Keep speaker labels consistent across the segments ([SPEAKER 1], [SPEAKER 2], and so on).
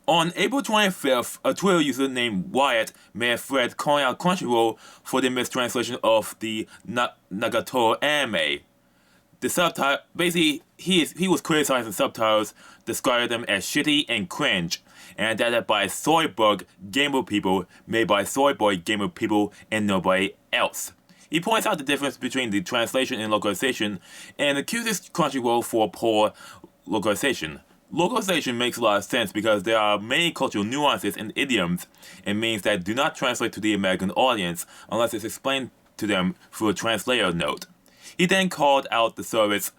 [SPEAKER 1] On April 25th, a Twitter user named Wyatt made a thread calling out Crunchyroll for the mistranslation of the Nagatoro anime. The subtitle, basically, he was criticizing subtitles, describing them as shitty and cringe, and adapted by Soybug gamer people, made by Soyboy gamer people, and nobody else. He points out the difference between the translation and localization, and accuses Crunchyroll for poor localization. Localization makes a lot of sense because there are many cultural nuances and idioms and means that do not translate to the American audience unless it's explained to them through a translator note. He then called out the service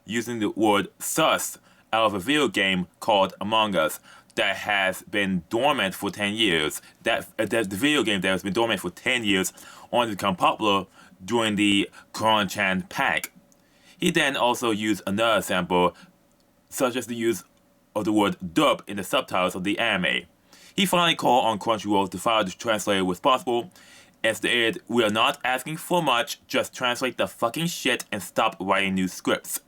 [SPEAKER 1] using the word sus out of a video game called Among Us that has been dormant for 10 years. The video game that has been dormant for 10 years only become popular during the Korean-chan panic. He then also used another example, such as the use of the word dub in the subtitles of the anime. He finally called on Crunchyroll to fire the translator responsible, and stated, "We are not asking for much, just translate the fucking shit and stop writing new scripts."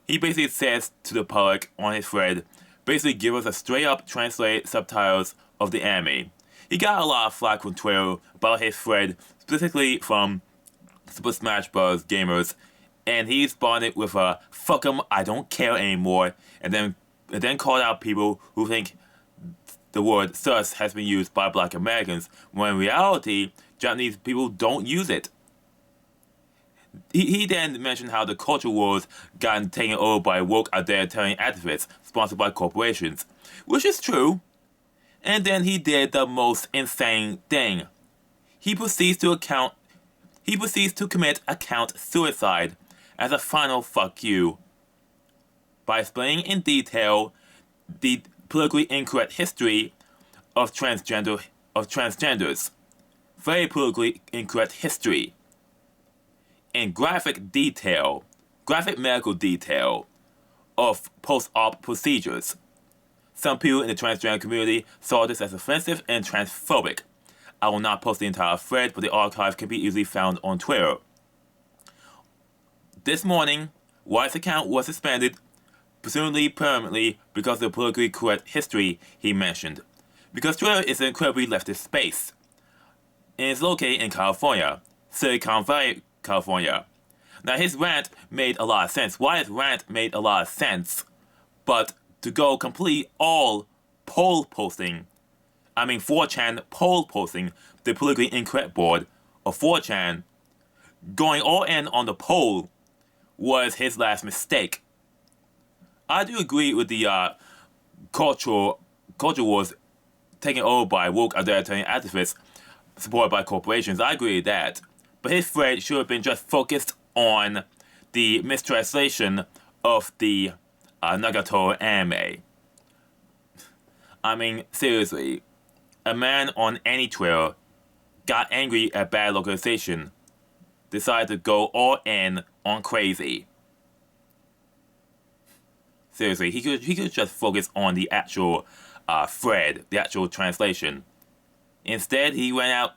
[SPEAKER 1] He basically says to the public on his thread, basically give us a straight up translate subtitles of the anime. He got a lot of flack from Twitter about his thread, specifically from Super Smash Bros. Gamers, and he responded with a "fuck 'em, I don't care anymore," and then called out people who think the word sus has been used by Black Americans, when in reality, Japanese people don't use it. He then mentioned how the culture wars gotten taken over by woke authoritarian activists sponsored by corporations, which is true. And then he did the most insane thing. He proceeds to commit account suicide as a final fuck you by explaining in detail the politically incorrect history of transgenders. Very politically incorrect history. In graphic medical detail of post-op procedures. Some people in the transgender community saw this as offensive and transphobic. I will not post the entire thread, but the archive can be easily found on Twitter. This morning, White's account was suspended, presumably permanently, because of the politically correct history he mentioned. Because Twitter is an incredibly leftist space, and is located in California, Silicon Valley, California. Now his rant made a lot of sense. Wyatt's rant made a lot of sense, but to go complete all poll posting, 4chan poll posting, the politically incorrect board of 4chan, going all in on the poll was his last mistake. I do agree with the culture wars taken over by woke authoritarian activists supported by corporations. I agree with that. But his thread should have been just focused on the mistranslation of the Nagatoro anime. Seriously, a man on any Twitter got angry at bad localization, decided to go all in on crazy. Seriously, he could just focus on the actual thread, the actual translation. Instead, he went out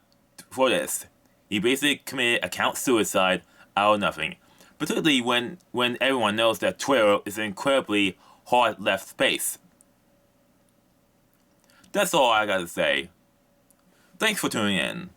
[SPEAKER 1] for this. He basically committed account suicide out of nothing. Particularly when everyone knows that Twitter is an incredibly hard left space. That's all I gotta say. Thanks for tuning in.